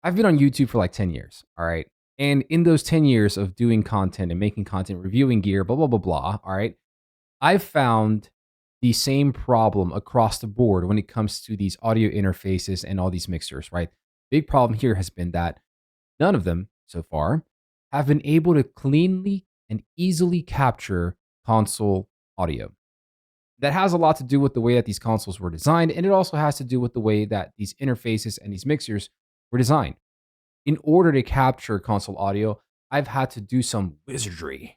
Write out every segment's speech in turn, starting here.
I've been on YouTube for like 10 years, all right? And in those 10 years of doing content and making content, reviewing gear, blah, blah, blah, blah, all right? I've found the same problem across the board when it comes to these audio interfaces and all these mixers, right? Big problem here has been that none of them so far have been able to cleanly and easily capture console audio. That has a lot to do with the way that these consoles were designed, and it also has to do with the way that these interfaces and these mixers were designed. In order to capture console audio, I've had to do some wizardry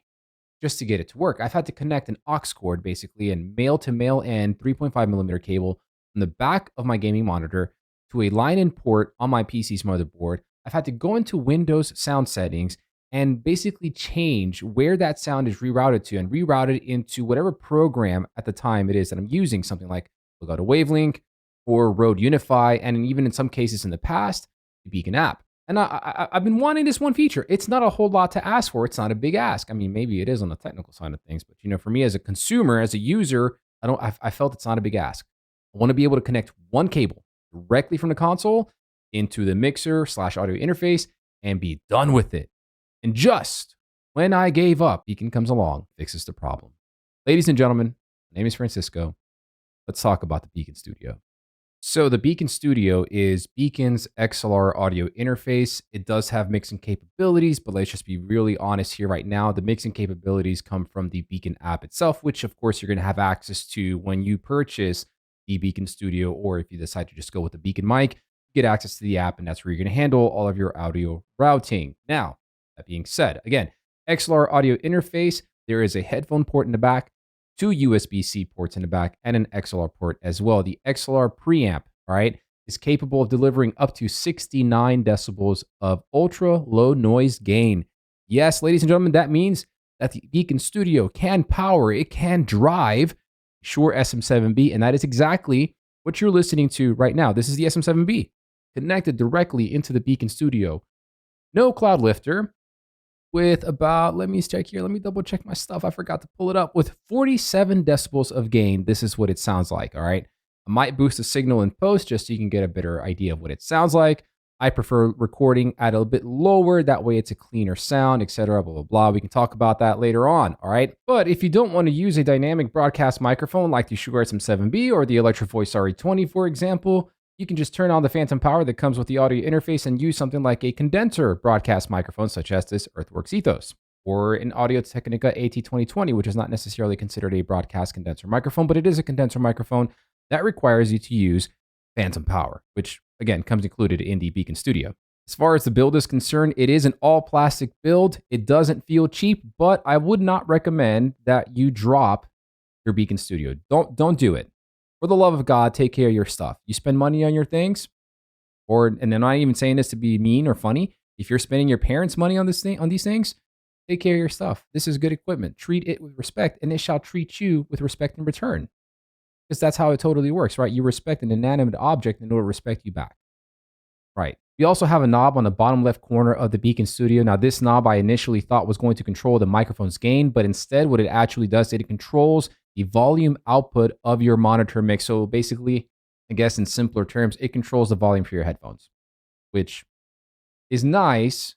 just to get it to work. I've had to connect an aux cord, basically, and male to male and 3.5 millimeter cable from the back of my gaming monitor to a line in port on my PC's motherboard. I've had to go into Windows sound settings and basically change where that sound is rerouted to and reroute it into whatever program at the time it is that I'm using, something like Elgato Wavelink or Rode Unify, and even in some cases in the past, the Beacn App. And I've been wanting this one feature. It's not a whole lot to ask for. It's not a big ask. I mean, maybe it is on the technical side of things, but for me as a consumer, as a user, I felt it's not a big ask. I want to be able to connect one cable directly from the console into the mixer / audio interface and be done with it. And just when I gave up, Beacn comes along, fixes the problem. Ladies and gentlemen, my name is Francisco. Let's talk about the Beacn Studio. So the Beacn Studio is Beacn's XLR audio interface. It does have mixing capabilities, but let's just be really honest here right now. The mixing capabilities come from the Beacn app itself, which of course you're going to have access to when you purchase the Beacn Studio, or if you decide to just go with the Beacn mic, you get access to the app, and that's where you're going to handle all of your audio routing. Now, that being said, again, XLR audio interface, there is a headphone port in the back, 2 USB-C ports in the back, and an XLR port as well. The XLR preamp, all right, is capable of delivering up to 69 decibels of ultra low noise gain. Yes, ladies and gentlemen, that means that the Beacn Studio can power, it can drive Shure SM7B, and that is exactly what you're listening to right now. This is the SM7B connected directly into the Beacn Studio. No cloud lifter, with about, let me check here, let me double check my stuff. I forgot to pull it up. With 47 decibels of gain, this is what it sounds like, all right? I might boost the signal in post just so you can get a better idea of what it sounds like. I prefer recording at a bit lower, that way it's a cleaner sound, etc., blah, blah, blah. We can talk about that later on, all right? But if you don't want to use a dynamic broadcast microphone like the Shure SM7B or the Electro Voice RE20, for example, you can just turn on the phantom power that comes with the audio interface and use something like a condenser broadcast microphone, such as this Earthworks Ethos, or an Audio-Technica AT2020, which is not necessarily considered a broadcast condenser microphone, but it is a condenser microphone that requires you to use phantom power, which, again, comes included in the Beacn Studio. As far as the build is concerned, it is an all-plastic build. It doesn't feel cheap, but I would not recommend that you drop your Beacn Studio. Don't do it. For the love of God, take care of your stuff. You spend money on your things, and I'm not even saying this to be mean or funny. If you're spending your parents' money on these things, take care of your stuff. This is good equipment. Treat it with respect, and it shall treat you with respect in return. Because that's how it totally works, right? You respect an inanimate object in order to respect you back. Right. We also have a knob on the bottom left corner of the Beacn Studio. Now, this knob I initially thought was going to control the microphone's gain, but instead what it actually does, it controls the volume output of your monitor mix. So basically, I guess in simpler terms, it controls the volume for your headphones, which is nice.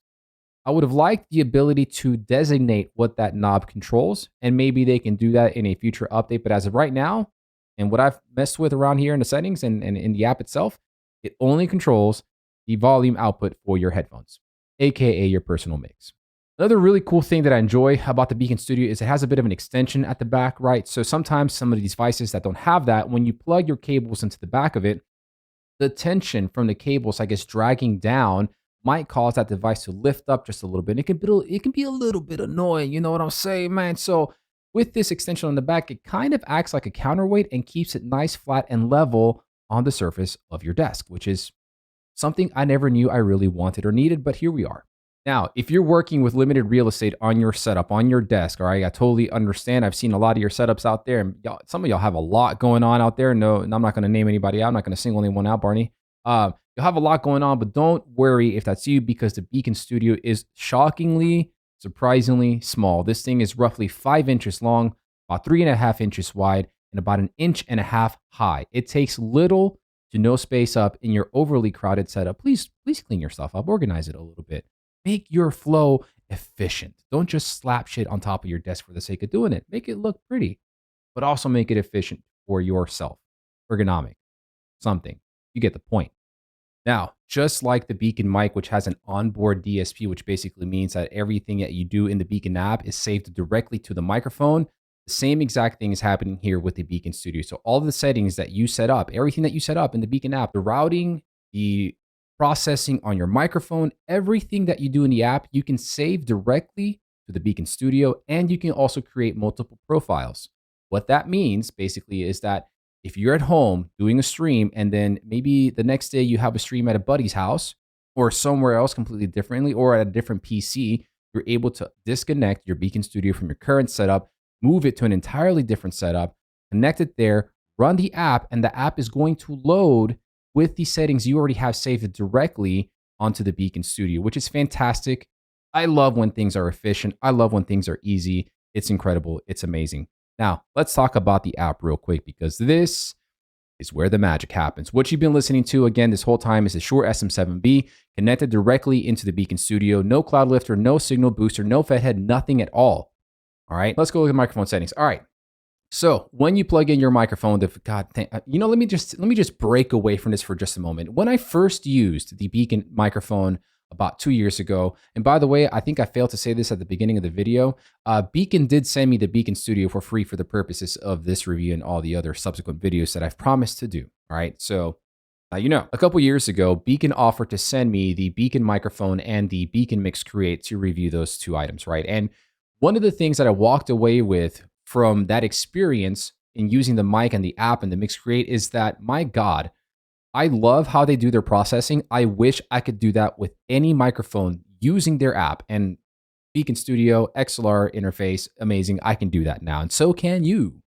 I would have liked the ability to designate what that knob controls, and maybe they can do that in a future update. But as of right now, and what I've messed with around here in the settings and in the app itself, it only controls the volume output for your headphones, aka your personal mix. Another really cool thing that I enjoy about the Beacn Studio is it has a bit of an extension at the back, right? So sometimes some of these devices that don't have that, when you plug your cables into the back of it, the tension from the cables, I guess, dragging down might cause that device to lift up just a little bit. It can be a little bit annoying, you know what I'm saying, man? So with this extension on the back, it kind of acts like a counterweight and keeps it nice, flat, and level on the surface of your desk, which is something I never knew I really wanted or needed, but here we are. Now, if you're working with limited real estate on your setup, on your desk, all right, I totally understand. I've seen a lot of your setups out there, and some of y'all have a lot going on out there. No, and I'm not going to name anybody out. I'm not going to single anyone out, Barney. You'll have a lot going on, but don't worry if that's you, because the Beacn Studio is shockingly, surprisingly small. This thing is roughly 5 inches long, about 3.5 inches wide, and about 1.5 inches high. It takes little to no space up in your overly crowded setup, please clean your stuff up, organize it a little bit. Make your flow efficient. Don't just slap shit on top of your desk for the sake of doing it. Make it look pretty, but also make it efficient for yourself. Ergonomic, something. You get the point. Now, just like the Beacn mic, which has an onboard DSP, which basically means that everything that you do in the Beacn app is saved directly to the microphone, the same exact thing is happening here with the Beacn Studio. So all the settings that you set up, everything that you set up in the Beacn app, the routing, the processing on your microphone, everything that you do in the app, you can save directly to the Beacn Studio, and you can also create multiple profiles. What that means basically is that if you're at home doing a stream and then maybe the next day you have a stream at a buddy's house or somewhere else completely differently or at a different PC, you're able to disconnect your Beacn Studio from your current setup, move it to an entirely different setup, connect it there, run the app, and the app is going to load with the settings you already have saved directly onto the Beacn Studio, which is fantastic. I love when things are efficient. I love when things are easy. It's incredible. It's amazing. Now, let's talk about the app real quick because this is where the magic happens. What you've been listening to, again, this whole time is the Shure SM7B connected directly into the Beacn Studio. No cloud lifter, no signal booster, no fed head, nothing at all. All right, let's go look at microphone settings. All right, so when you plug in your microphone, let me just break away from this for just a moment. When I first used the Beacn microphone about 2 years ago, and by the way, I think I failed to say this at the beginning of the video, Beacn did send me the Beacn Studio for free for the purposes of this review and all the other subsequent videos that I've promised to do. All right, so a couple years ago, Beacn offered to send me the Beacn microphone and the Beacn Mix Create to review those two items, right? And one of the things that I walked away with from that experience in using the mic and the app and the Mix Create is that, my God, I love how they do their processing. I wish I could do that with any microphone using their app. And Beacn Studio, XLR interface, amazing. I can do that now, and so can you.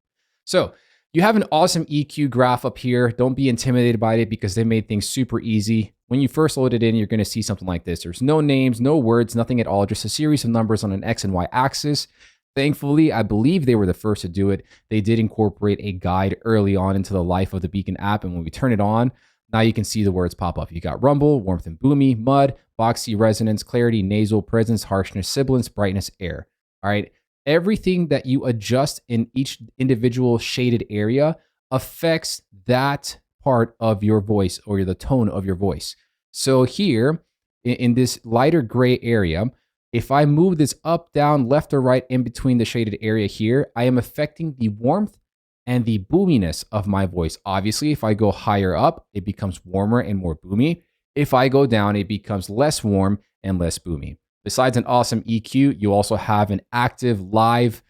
So you have an awesome EQ graph up here. Don't be intimidated by it because they made things super easy. When you first load it in, you're going to see something like this. There's no names, no words, nothing at all, just a series of numbers on an X and Y axis. Thankfully, I believe they were the first to do it. They did incorporate a guide early on into the life of the Beacn app, and when we turn it on, now you can see the words pop up. You got rumble, warmth and boomy, mud, boxy, resonance, clarity, nasal, presence, harshness, sibilance, brightness, air. All right. Everything that you adjust in each individual shaded area affects that part of your voice or the tone of your voice. So here in this lighter gray area, if I move this up, down, left or right in between the shaded area here, I am affecting the warmth and the boominess of my voice. Obviously, if I go higher up, it becomes warmer and more boomy. If I go down, it becomes less warm and less boomy. Besides an awesome EQ, you also have an active live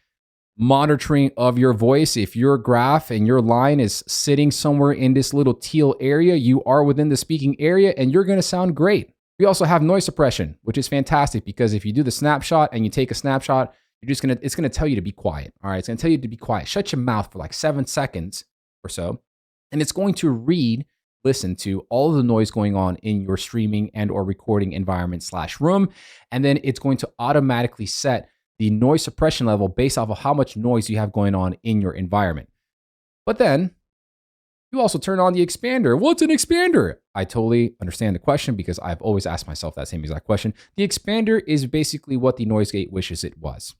monitoring of your voice. If your graph and your line is sitting somewhere in this little teal area, you are within the speaking area and you're going to sound great. We also have noise suppression, which is fantastic because if you do the snapshot and you take a snapshot, it's gonna tell you to be quiet. All right, it's gonna tell you to be quiet. Shut your mouth for like 7 seconds or so, and it's going to listen to all of the noise going on in your streaming and or recording environment / room, and then it's going to automatically set the noise suppression level based off of how much noise you have going on in your environment. But then you also turn on the expander. What's an expander? I totally understand the question because I've always asked myself that same exact question. The expander is basically what the noise gate wishes it was.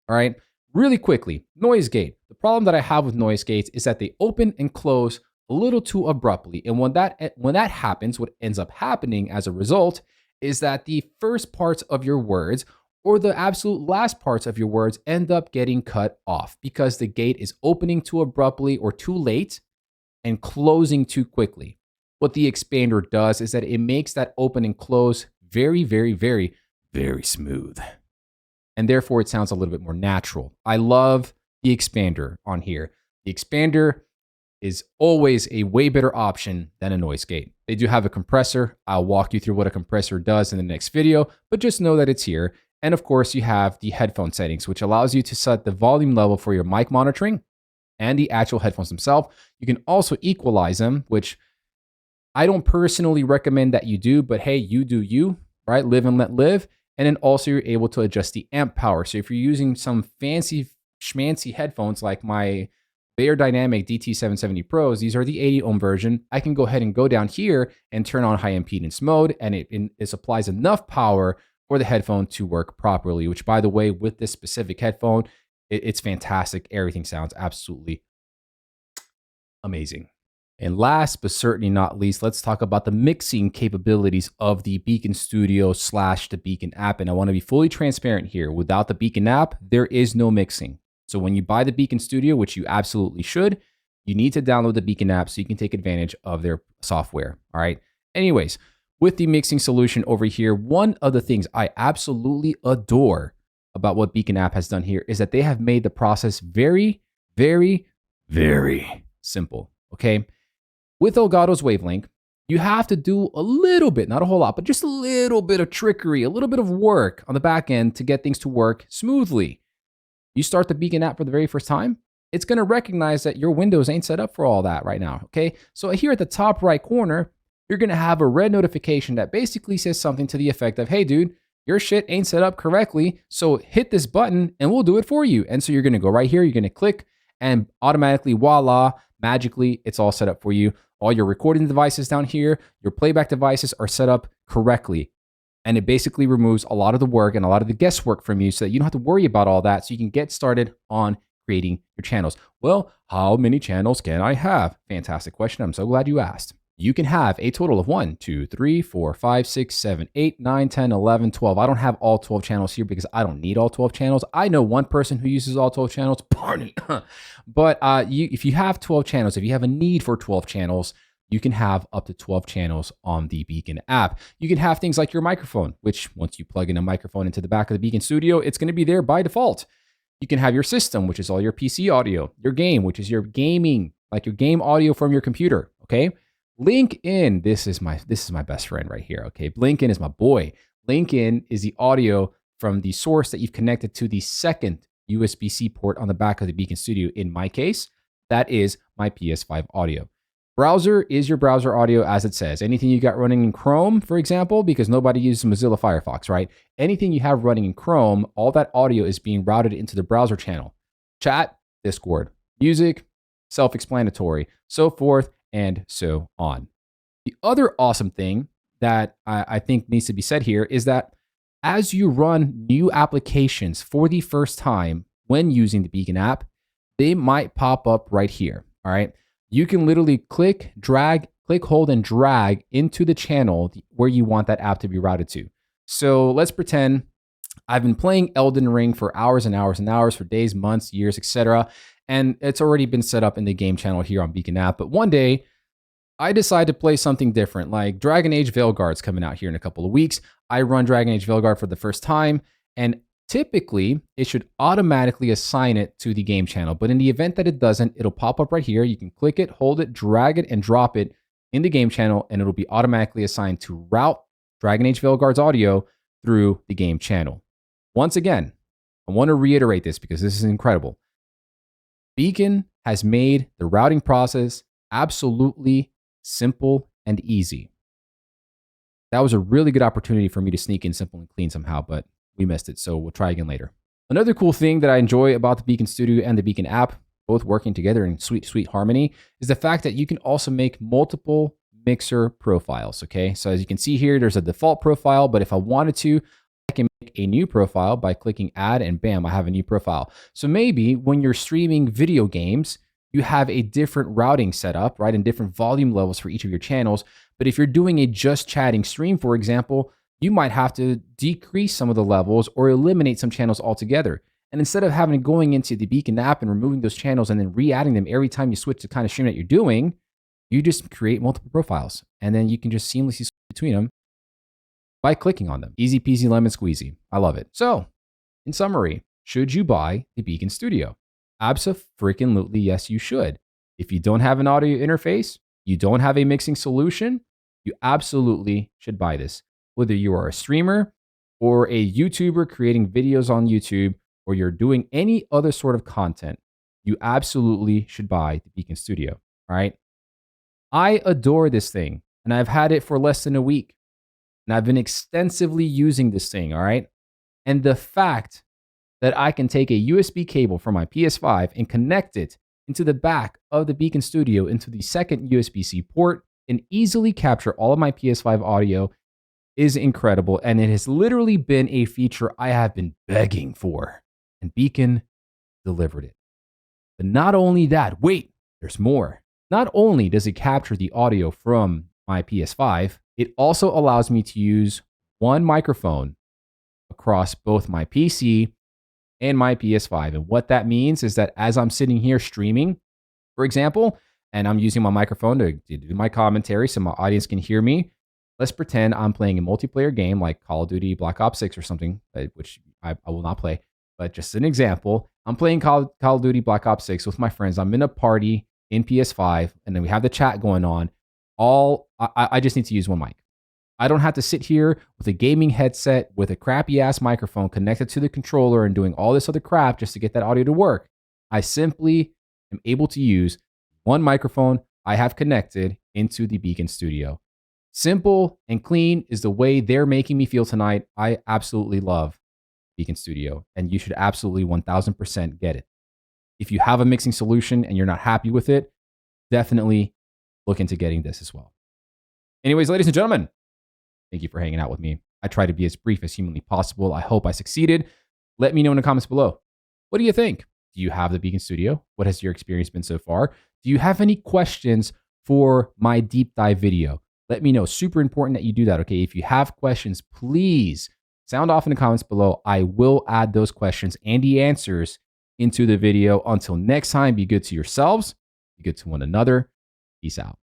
All right, really quickly, noise gate. The problem that I have with noise gates is that they open and close a little too abruptly. And when that happens, what ends up happening as a result is that the first parts of your words or the absolute last parts of your words end up getting cut off because the gate is opening too abruptly or too late and closing too quickly. What the expander does is that it makes that open and close very, very, very, very smooth. And therefore, it sounds a little bit more natural. I love the expander on here. The expander is always a way better option than a noise gate. They do have a compressor. I'll walk you through what a compressor does in the next video, but just know that it's here. And of course, you have the headphone settings, which allows you to set the volume level for your mic monitoring and the actual headphones themselves. You can also equalize them, which I don't personally recommend that you do, but hey, you do you, right? Live and let live. And then also you're able to adjust the amp power. So if you're using some fancy schmancy headphones like my Beijer Dynamic DT770 Pros, these are the 80 ohm version. I can go ahead and go down here and turn on high impedance mode, and it supplies enough power for the headphone to work properly, which, by the way, with this specific headphone, it's fantastic. Everything sounds absolutely amazing. And last but certainly not least, let's talk about the mixing capabilities of the Beacn Studio / the Beacn app. And I want to be fully transparent here. Without the Beacn app, there is no mixing. So when you buy the Beacn Studio, which you absolutely should, you need to download the Beacn app so you can take advantage of their software. All right. Anyways, with the mixing solution over here, one of the things I absolutely adore about what Beacn app has done here is that they have made the process very, very, very simple. Okay. With Elgato's Wavelink, you have to do a little bit, not a whole lot, but just a little bit of trickery, a little bit of work on the back end to get things to work smoothly. You start the Beacn app for the very first time, it's going to recognize that your Windows ain't set up for all that right now. Okay. So here at the top right corner, you're going to have a red notification that basically says something to the effect of, hey, dude, your shit ain't set up correctly. So hit this button and we'll do it for you. And so you're going to go right here. You're going to click and automatically, voila, magically, it's all set up for you. All your recording devices down here, your playback devices are set up correctly. And it basically removes a lot of the work and a lot of the guesswork from you so that you don't have to worry about all that. So you can get started on creating your channels. Well, how many channels can I have? Fantastic question. I'm so glad you asked. You can have a total of 1, 2, 3, 4, 5, 6, 7, 8, 9, 10, 11, 12. I don't have all 12 channels here because I don't need all 12 channels. I know one person who uses all 12 channels, Barney. But if you have 12 channels, if you have a need for 12 channels, you can have up to 12 channels on the Beacn app. You can have things like your microphone, which once you plug in a microphone into the back of the Beacn Studio, it's going to be there by default. You can have your system, which is all your PC audio, your game, which is your gaming, like your game audio from your computer, okay? Link in, this is my best friend right here, okay? Link in is my boy. Link in is the audio from the source that you've connected to the second USB-C port on the back of the Beacn Studio. In my case, that is my PS5 audio. Browser is your browser audio, as it says. Anything you got running in Chrome, for example, because nobody uses Mozilla Firefox, right? Anything you have running in Chrome, all that audio is being routed into the browser channel. Chat, Discord, music, self-explanatory, so forth and so on. The other awesome thing that I think needs to be said here is that as you run new applications for the first time when using the Beacn app, they might pop up right here, all right? You can literally click, hold, and drag into the channel where you want that app to be routed to. So let's pretend I've been playing Elden Ring for hours and hours and hours, for days, months, years, etc. And it's already been set up in the game channel here on Beacn app. But one day, I decide to play something different, like Dragon Age Veilguard's coming out here in a couple of weeks. I run Dragon Age Veilguard for the first time, and typically, it should automatically assign it to the game channel. But in the event that it doesn't, it'll pop up right here. You can click it, hold it, drag it, and drop it in the game channel, and it'll be automatically assigned to route Dragon Age Veilguard's audio through the game channel. Once again, I want to reiterate this because this is incredible. Beacn has made the routing process absolutely simple and easy. That was a really good opportunity for me to sneak in simple and clean somehow, but we missed it, so we'll try again later. Another cool thing that I enjoy about the Beacn Studio and the Beacn app, both working together in sweet, sweet harmony, is the fact that you can also make multiple mixer profiles, okay? So as you can see here, there's a default profile, but if I wanted to, I can make a new profile by clicking add, and bam, I have a new profile. So maybe when you're streaming video games, you have a different routing setup, right? And different volume levels for each of your channels. But if you're doing a just chatting stream, for example, you might have to decrease some of the levels or eliminate some channels altogether. And instead of going into the Beacn app and removing those channels and then re-adding them every time you switch the kind of stream that you're doing, you just create multiple profiles. And then you can just seamlessly switch between them by clicking on them. Easy peasy lemon squeezy. I love it. So, in summary, should you buy the Beacn Studio? Abso-freaking-lutely, yes, you should. If you don't have an audio interface, you don't have a mixing solution, you absolutely should buy this. Whether you are a streamer or a YouTuber creating videos on YouTube, or you're doing any other sort of content, you absolutely should buy the Beacn Studio, all right? I adore this thing, and I've had it for less than a week, and I've been extensively using this thing, all right? And the fact that I can take a USB cable from my PS5 and connect it into the back of the Beacn Studio into the second USB-C port and easily capture all of my PS5 audio is incredible. And it has literally been a feature I have been begging for. And Beacn delivered it. But not only that, wait, there's more. Not only does it capture the audio from my PS5, it also allows me to use one microphone across both my PC and my PS5. And what that means is that as I'm sitting here streaming, for example, and I'm using my microphone to do my commentary so my audience can hear me, let's pretend I'm playing a multiplayer game like Call of Duty Black Ops 6 or something, which I will not play, but just an example. I'm playing Call of Duty Black Ops 6 with my friends. I'm in a party in PS5, and then we have the chat going on. I just need to use one mic. I don't have to sit here with a gaming headset with a crappy ass microphone connected to the controller and doing all this other crap just to get that audio to work. I simply am able to use one microphone I have connected into the Beacn Studio. Simple and clean is the way they're making me feel tonight. I absolutely love Beacn Studio, and you should absolutely 1000% get it. If you have a mixing solution and you're not happy with it, definitely look into getting this as well. Anyways, ladies and gentlemen, thank you for hanging out with me. I try to be as brief as humanly possible. I hope I succeeded. Let me know in the comments below. What do you think? Do you have the Beacn Studio? What has your experience been so far? Do you have any questions for my deep dive video? Let me know. Super important that you do that, okay? If you have questions, please sound off in the comments below. I will add those questions and the answers into the video. Until next time, be good to yourselves, be good to one another. Peace out.